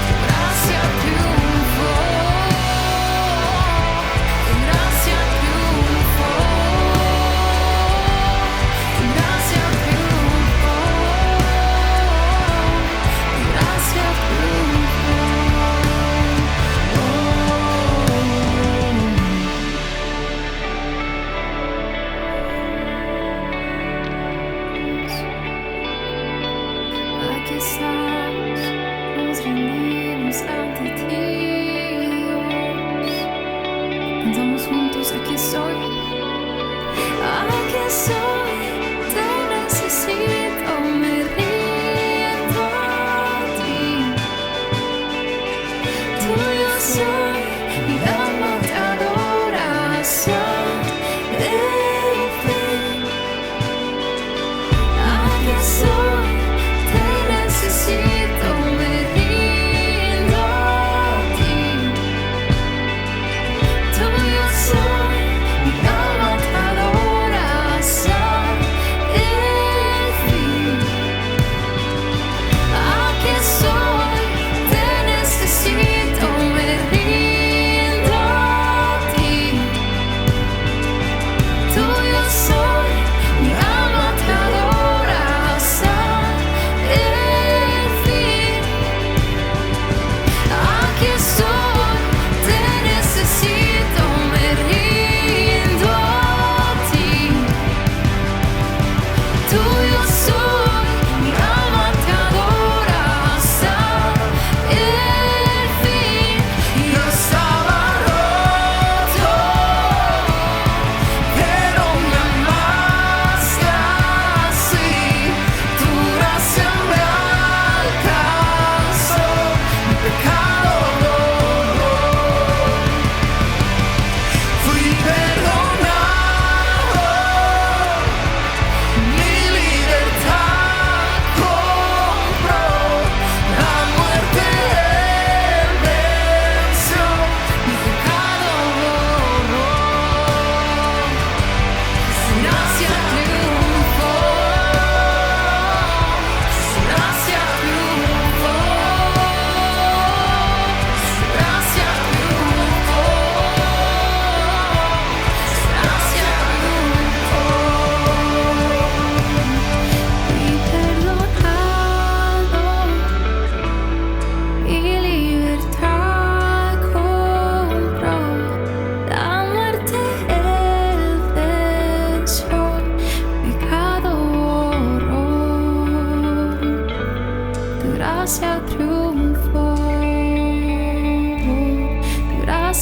C: Tu gracia triunfó, tu gracia triunfó, tu gracia triunfó, tu gracia triunfó. Aquí estamos, nos rendimos ante ti, Dios. Cantamos juntos, aquí estoy. Aquí estoy, te necesito, me rindo a ti. Tuyo soy, mi alma te adora hasta el fin. Aquí estoy, te necesito, me rindo a ti.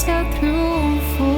C: justicia triunfó.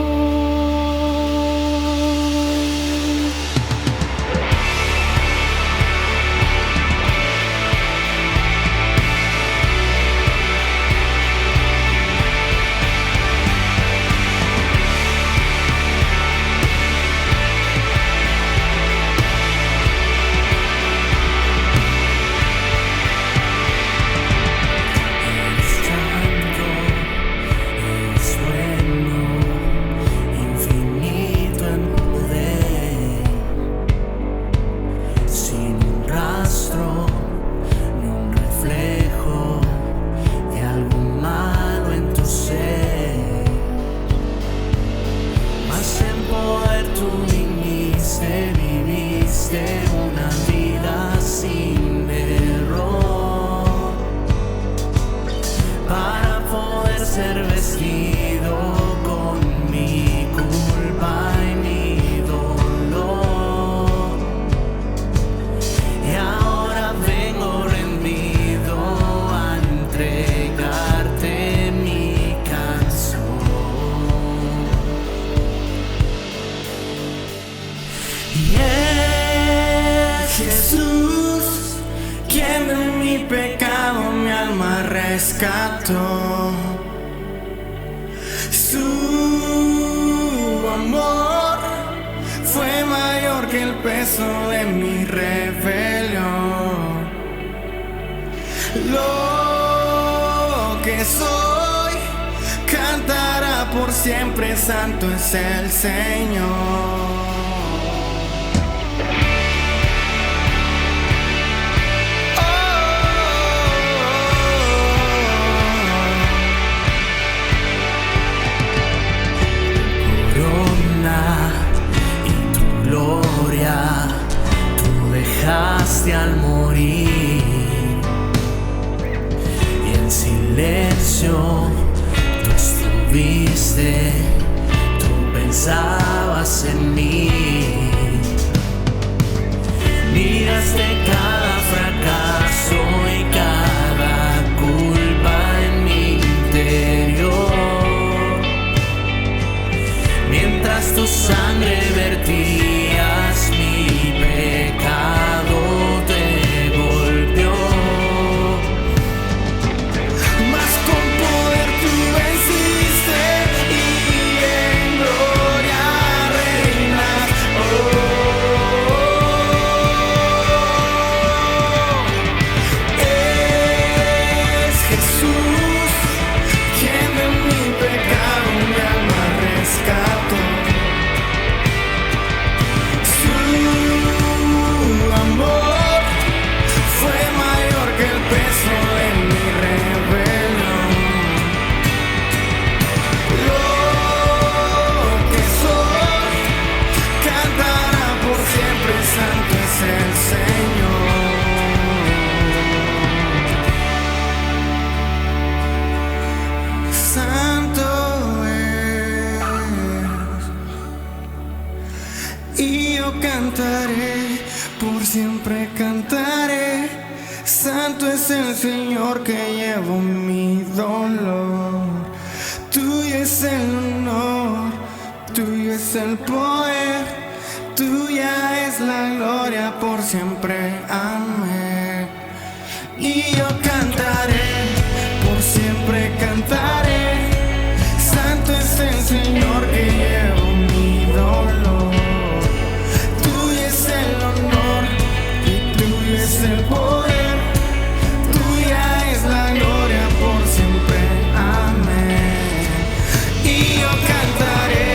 D: Una vida sin error para poder ser vestido con mi culpa y mi dolor. Y ahora vengo rendido a entregarte mi canción. Jesús, quien de mi pecado mi alma rescató. Su amor fue mayor que el peso de mi rebelión. Lo que soy cantará por siempre, santo es el Señor. Tú dejaste al morir y en silencio tú estuviste, tú pensabas en mí, miraste cada fracaso y cada culpa en mi interior, mientras tu sangre vertías mi pecado te golpeó, mas con poder tú venciste y en gloria reinas. Es Jesús quien de mi pecado mi alma rescató. Y yo cantaré, por siempre cantaré. Santo es el Señor que llevó mi dolor. Tuyo es el honor, tuyo es el poder, tuya es la gloria por siempre. Amén. Y yo cantaré, por siempre cantaré. Santo es el Señor que llevó mi dolor. Es el poder, tuya es la gloria por siempre. Amén. Y yo cantaré,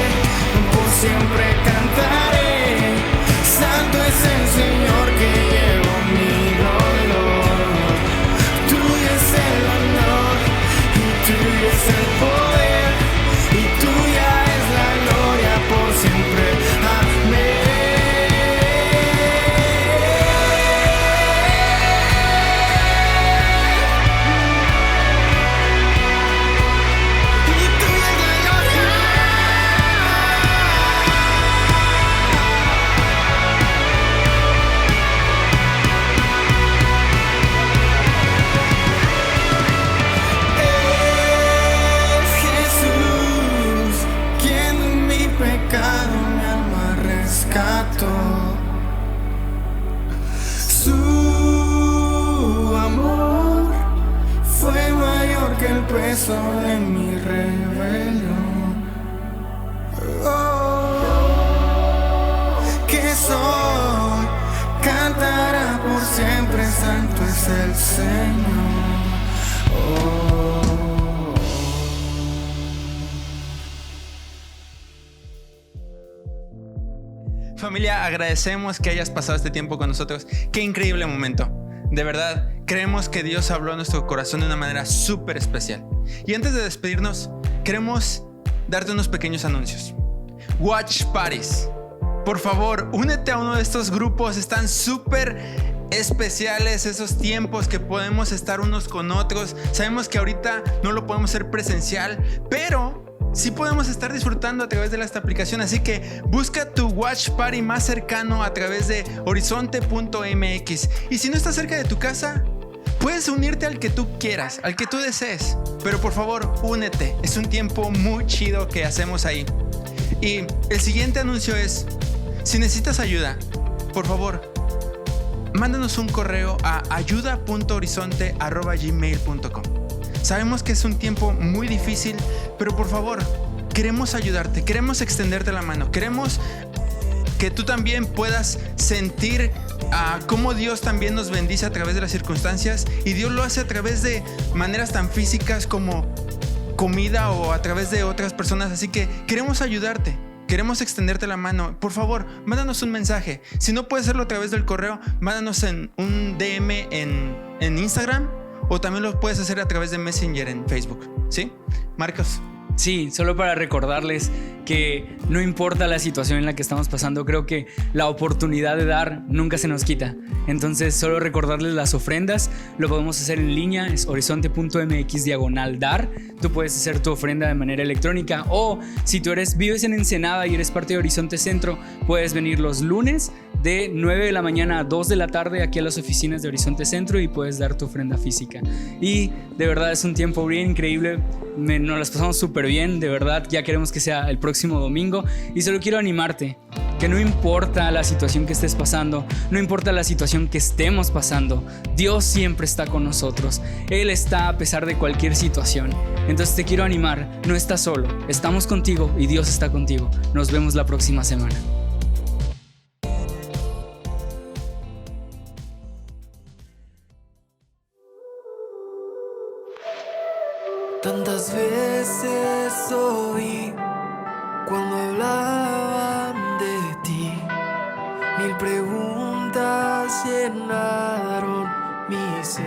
D: por siempre cantaré. Santo es el Señor que llevó mi dolor. Tuyo es el honor y tuyo es el poder y tuya es la gloria por siempre. Amén. confieso de mi rebelión. Que soy, cantará por siempre, santo es el Señor.
E: Familia, agradecemos que hayas pasado este tiempo con nosotros. Qué increíble momento. De verdad, creemos que Dios habló a nuestro corazón de una manera súper especial. Y antes de despedirnos, queremos darte unos pequeños anuncios. Watch Parties. Por favor, únete a uno de estos grupos. Están súper especiales esos tiempos que podemos estar unos con otros. Sabemos que ahorita no lo podemos hacer presencial, pero sí podemos estar disfrutando a través de esta aplicación. Así que busca tu Watch Party más cercano a través de horizonte.mx. Y si no estás cerca de tu casa, puedes unirte al que tú quieras, al que tú desees. Pero por favor, únete. Es un tiempo muy chido que hacemos ahí. Y el siguiente anuncio es: si necesitas ayuda, por favor, mándanos un correo a ayuda.horizonte@gmail.com. Sabemos que es un tiempo muy difícil, pero por favor, queremos ayudarte, queremos extenderte la mano, queremos que tú también puedas sentir cómo Dios también nos bendice a través de las circunstancias, y Dios lo hace a través de maneras tan físicas como comida o a través de otras personas. Así que queremos ayudarte, queremos extenderte la mano. Por favor, mándanos un mensaje. Si no puedes hacerlo a través del correo, mándanos en un DM en Instagram, o también lo puedes hacer a través de Messenger en Facebook. ¿Sí? Marcos.
F: Sí, solo para recordarles que no importa la situación en la que estamos pasando, creo que la oportunidad de dar nunca se nos quita. Entonces, solo recordarles las ofrendas. Lo podemos hacer en línea, es horizonte.mx/dar. Tú puedes hacer tu ofrenda de manera electrónica, o si tú vives en Ensenada y eres parte de Horizonte Centro, puedes venir los lunes de 9 de la mañana a 2 de la tarde aquí a las oficinas de Horizonte Centro y puedes dar tu ofrenda física. Y de verdad es un tiempo bien increíble. Nos las pasamos súper bien, de verdad. Ya queremos que sea el próximo domingo, y solo quiero animarte que no importa la situación que estés pasando, no importa la situación que estemos pasando, Dios siempre está con nosotros. Él está a pesar de cualquier situación. Entonces te quiero animar, no estás solo, estamos contigo y Dios está contigo. Nos vemos la próxima semana.
D: Tantas veces oí cuando hablaban de ti, 1000 preguntas llenaron mi ser.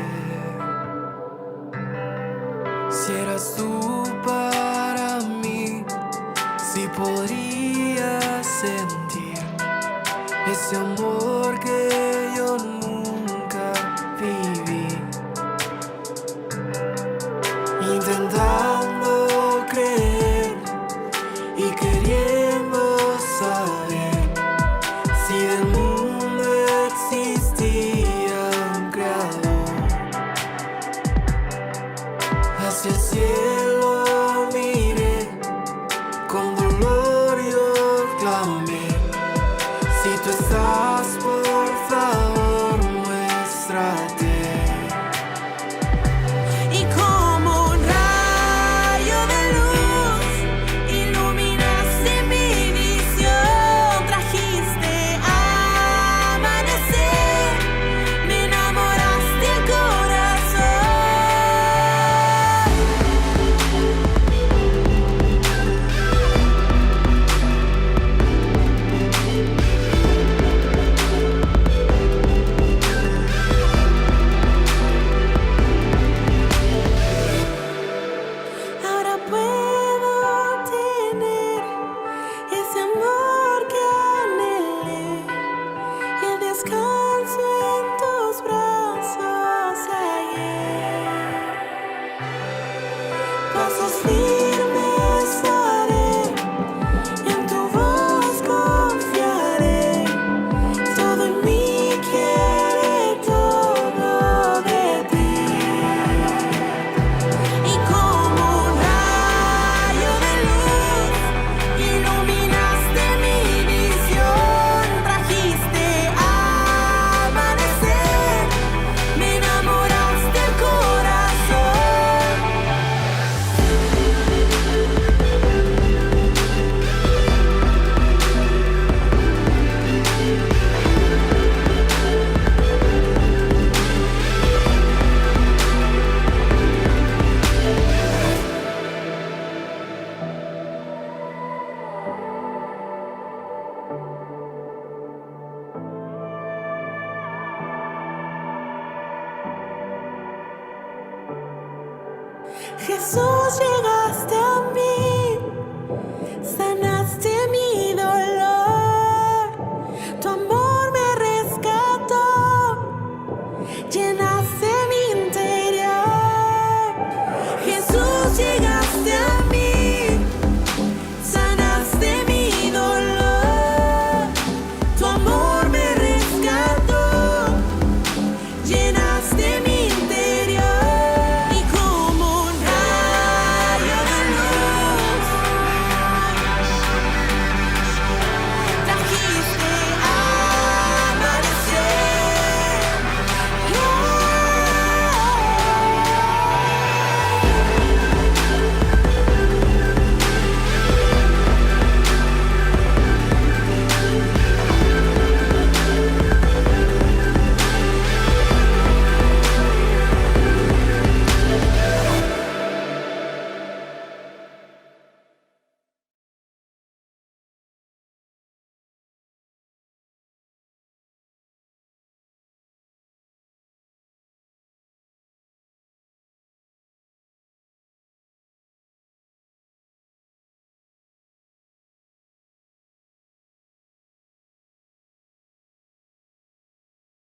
D: Si eras tú para mí, si podrías sentir ese amor que yo nunca viví. Intentando creer y queriendo saber si del mundo existía un creador. Hacia el cielo miré, con dolor yo clamé: si tú estás, por favor, muéstrate.
G: Jesús, llegaste a mí.